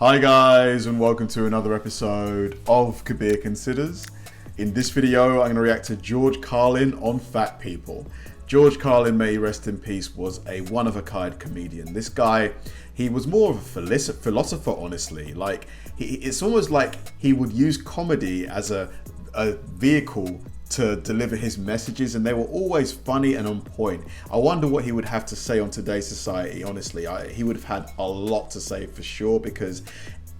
Hi guys, and welcome to another episode of Kabir Considers. In this video, I'm going to react to George Carlin on fat people. George Carlin, may he rest in peace, was a one-of-a-kind comedian. This guy, he was more of a philosopher, honestly. Like, it's almost like he would use comedy as a vehicle to deliver his messages, and they were always funny and on point. I wonder what he would have to say on today's society, honestly. He would have had a lot to say for sure, because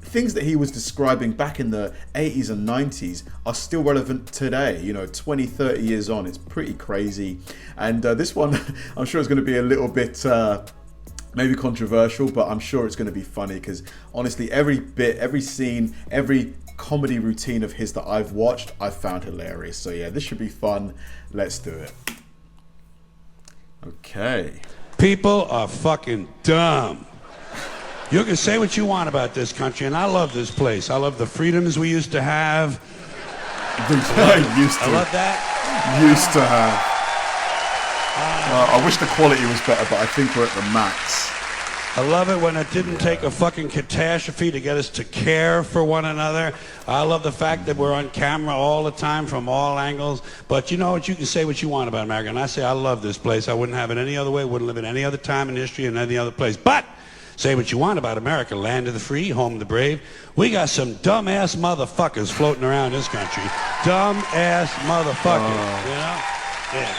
things that he was describing back in the 80s and 90s are still relevant today, 20, 30 years on. It's pretty crazy. And this one, I'm sure is going to be a little bit maybe controversial, but I'm sure it's going to be funny, because honestly, every bit, every scene, every comedy routine of his that I've watched, I've found hilarious. So yeah, this should be fun. Let's do it. Okay. People are fucking dumb. You can say what you want about this country, and I love this place. I love the freedoms we used to have. I love that. Used to have. I wish the quality was better, but I think we're at the max. I love it when it didn't take a fucking catastrophe to get us to care for one another. I love the fact that we're on camera all the time from all angles. But you know what? You can say what you want about America. And I say I love this place. I wouldn't have it any other way. Wouldn't live in any other time in history in any other place. But say what you want about America. Land of the free, home of the brave. We got some dumb-ass motherfuckers floating around this country. Dumb-ass motherfuckers, you know? Yeah.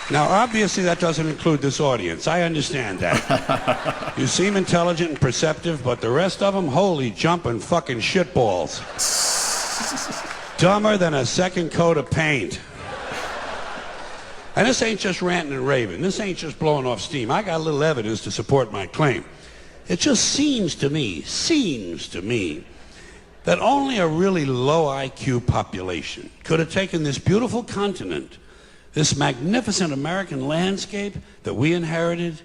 Now, obviously, that doesn't include this audience. I understand that. You seem intelligent and perceptive, but the rest of them, holy jumping fucking shitballs. Dumber than a second coat of paint. And this ain't just ranting and raving. This ain't just blowing off steam. I got a little evidence to support my claim. It just seems to me that only a really low IQ population could have taken this beautiful continent, this magnificent American landscape that we inherited.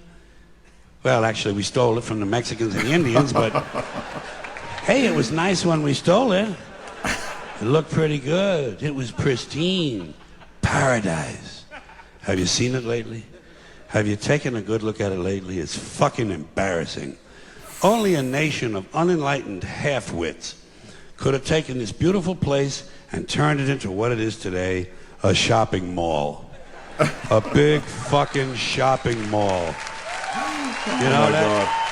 Well, actually, we stole it from the Mexicans and the Indians, but hey, it was nice when we stole it. It looked pretty good. It was pristine. Paradise. Have you seen it lately? Have you taken a good look at it lately? It's fucking embarrassing. Only a nation of unenlightened half-wits could have taken this beautiful place and turned it into what it is today. A shopping mall. A big fucking shopping mall. You know that? God.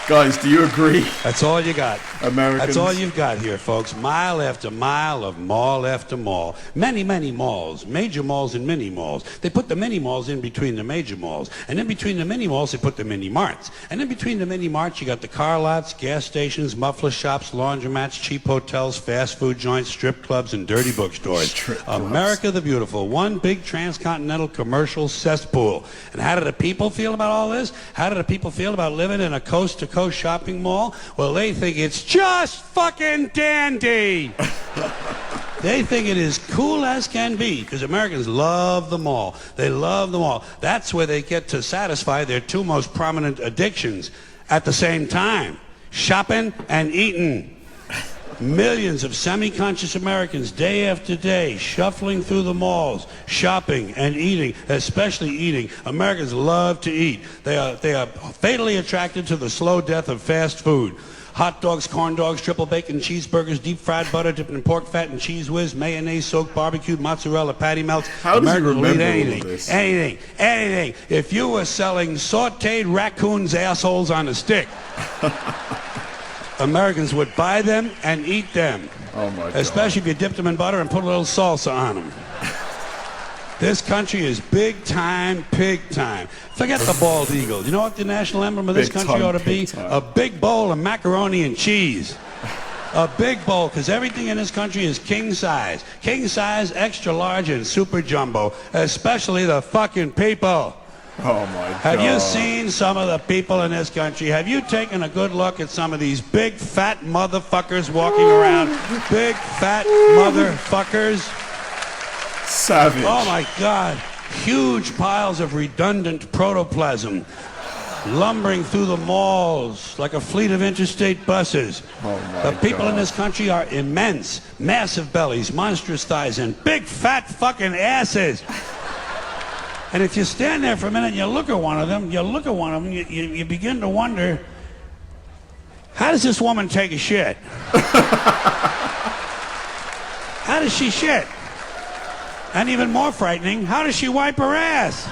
Guys, do you agree? That's all you got. Americans. That's all you've got here, folks. Mile after mile of mall after mall. Many, many malls. Major malls and mini malls. They put the mini malls in between the major malls. And in between the mini malls, they put the mini marts. And in between the mini marts, you got the car lots, gas stations, muffler shops, laundromats, cheap hotels, fast food joints, strip clubs, and dirty bookstores. America the Beautiful. One big transcontinental commercial cesspool. And how do the people feel about all this? How do the people feel about living in a coast-to-coast shopping mall? Well, they think it's just fucking dandy. They think it is cool as can be, because Americans love the mall. They love the mall. That's where they get to satisfy their two most prominent addictions at the same time: shopping and eating. Millions of semi-conscious Americans, day after day, shuffling through the malls, shopping and eating, especially eating. Americans love to eat. They are fatally attracted to the slow death of fast food. Hot dogs, corn dogs, triple bacon cheeseburgers, deep fried butter dipped in pork fat and cheese whiz, mayonnaise soaked barbecued mozzarella patty melts. How does he remember anything, all this? anything. If you were selling sauteed raccoons' assholes on a stick, Americans would buy them and eat them. Oh my God. Especially if you dipped them in butter and put a little salsa on them. This country is big time, pig time. Forget the bald eagle. You know what the national emblem of this country ought to be? A big bowl of macaroni and cheese. A big bowl, because everything in this country is king size. King size, extra large, and super jumbo. Especially the fucking people. Oh my God. Have you seen some of the people in this country? Have you taken a good look at some of these big fat motherfuckers walking around? Big fat motherfuckers. Savage. Oh my God. Huge piles of redundant protoplasm lumbering through the malls like a fleet of interstate buses. Oh my The people God. in this country are immense, massive bellies, monstrous thighs, and big fat fucking asses. And if you stand there for a minute and you look at one of them, you begin to wonder, How does this woman take a shit? How does she shit? And even more frightening, how does she wipe her ass?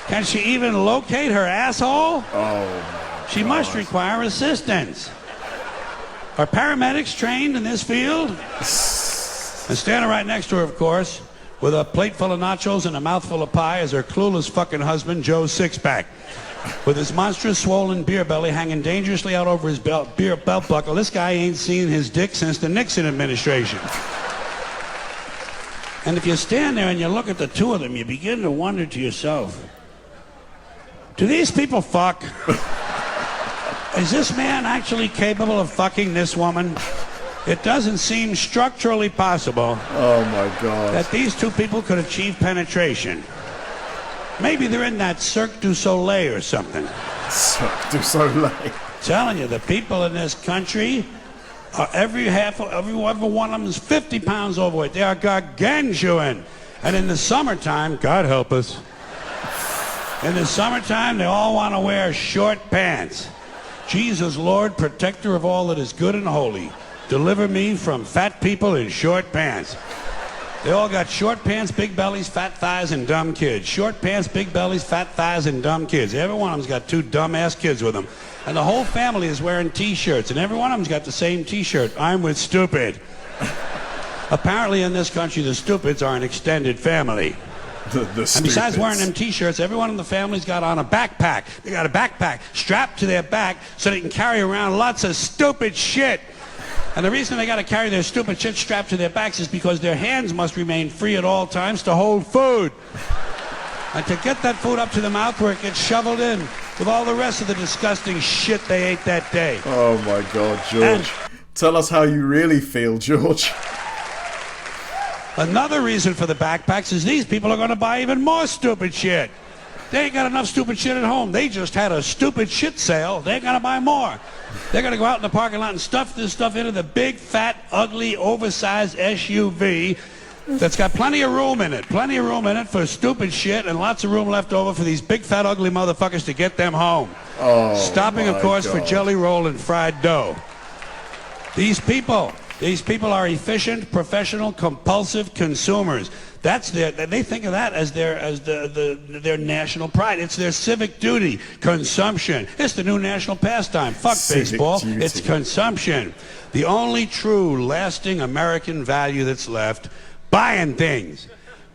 Can she even locate her asshole? Oh, she must require assistance. Are paramedics trained in this field? And standing right next to her, of course, with a plate full of nachos and a mouthful of pie, is her clueless fucking husband, Joe Sixpack. With his monstrous swollen beer belly hanging dangerously out over his belt buckle. This guy ain't seen his dick since the Nixon administration. And if you stand there and you look at the two of them, you begin to wonder to yourself, do these people fuck? Is this man actually capable of fucking this woman? It doesn't seem structurally possible. Oh my God. That these two people could achieve penetration. Maybe they're in that Cirque du Soleil or something. Cirque du Soleil. Telling you, the people in this country are every one of them is 50 pounds overweight. They are gargantuan. And in the summertime, God help us. In the summertime, they all want to wear short pants. Jesus, Lord, protector of all that is good and holy, deliver me from fat people in short pants. They all got short pants, big bellies, fat thighs, and dumb kids. Short pants, big bellies, fat thighs, and dumb kids. Every one of them's got two dumb-ass kids with them. And the whole family is wearing T-shirts, and every one of them's got the same T-shirt. I'm with stupid. Apparently in this country, the stupids are an extended family. The and besides wearing them T-shirts, everyone in the family's got on a backpack. They got a backpack strapped to their back so they can carry around lots of stupid shit. And the reason they got to carry their stupid shit strapped to their backs is because their hands must remain free at all times to hold food. And to get that food up to the mouth where it gets shoveled in with all the rest of the disgusting shit they ate that day. Oh my God, George. Tell us how you really feel, George. Another reason for the backpacks is these people are going to buy even more stupid shit. They ain't got enough stupid shit at home. They just had a stupid shit sale. They're going to buy more. They're going to go out in the parking lot and stuff this stuff into the big, fat, ugly, oversized SUV that's got plenty of room in it. Plenty of room in it for stupid shit and lots of room left over for these big, fat, ugly motherfuckers to get them home. Oh, stopping, of course, God. for jelly roll and fried dough. These people are efficient, professional, compulsive consumers. They think of that as their national pride. It's their civic duty. Consumption. It's the new national pastime. Fuck civic baseball. Duty. It's consumption. The only true, lasting American value that's left. Buying things.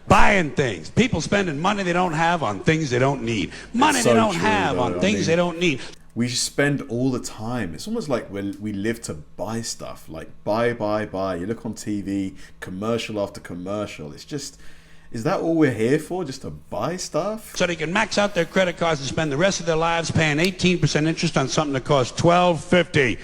Buying things. People spending money they don't have on things they don't need. Money they don't have on things they don't need. We spend all the time. It's almost like we live to buy stuff. Like buy. You look on TV, commercial after commercial. It's just, is that all we're here for? Just to buy stuff? So they can max out their credit cards and spend the rest of their lives paying 18% interest on something that costs $12.50.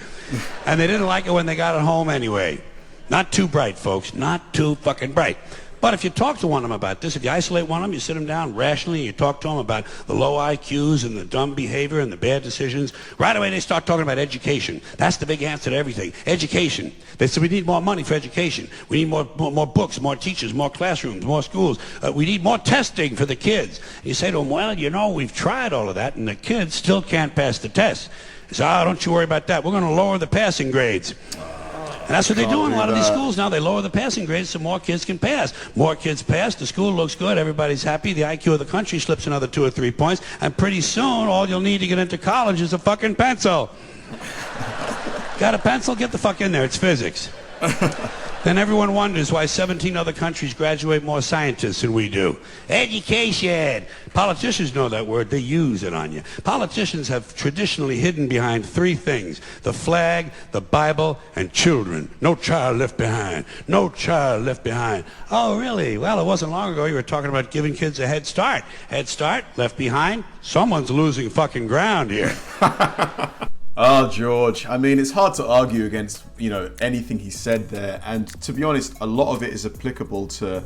And they didn't like it when they got it home anyway. Not too bright, folks. Not too fucking bright. But if you talk to one of them about this, if you isolate one of them, you sit them down rationally, and you talk to them about the low IQs and the dumb behavior and the bad decisions, right away they start talking about education. That's the big answer to everything. Education. They say we need more money for education. We need more books, more teachers, more classrooms, more schools. We need more testing for the kids. You say to them, well, you know, we've tried all of that, and the kids still can't pass the test. They say, don't you worry about that. We're going to lower the passing grades. And that's what they do in a lot of these schools now. They lower the passing grades so more kids can pass. More kids pass, the school looks good, everybody's happy, the IQ of the country slips another 2 or 3 points, and pretty soon all you'll need to get into college is a fucking pencil. Got a pencil? Get the fuck in there, it's physics. Then everyone wonders why 17 other countries graduate more scientists than we do. Education. Politicians know that word. They use it on you. Politicians have traditionally hidden behind 3 things: the flag, the Bible, and children. No child left behind. No child left behind. Oh, really? Well, it wasn't long ago you were talking about giving kids a head start. Head start, left behind. Someone's losing fucking ground here. Oh, George. I mean, it's hard to argue against, anything he said there. And to be honest, a lot of it is applicable to,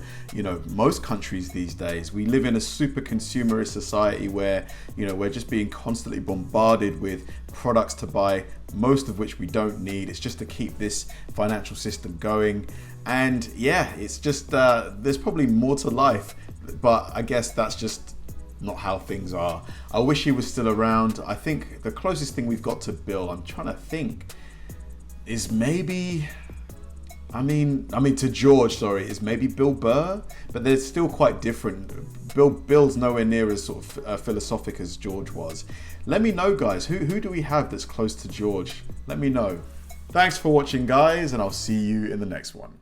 most countries these days. We live in a super consumerist society where, we're just being constantly bombarded with products to buy, most of which we don't need. It's just to keep this financial system going. And yeah, it's just, there's probably more to life. But I guess that's just not how things are. I wish he was still around. I think the closest thing we've got to Bill, I'm trying to think, is maybe, I mean to George, sorry, is maybe Bill Burr, but they're still quite different. Bill's nowhere near as sort of philosophic as George was. Let me know, guys, who do we have that's close to George? Let me know. Thanks for watching, guys, and I'll see you in the next one.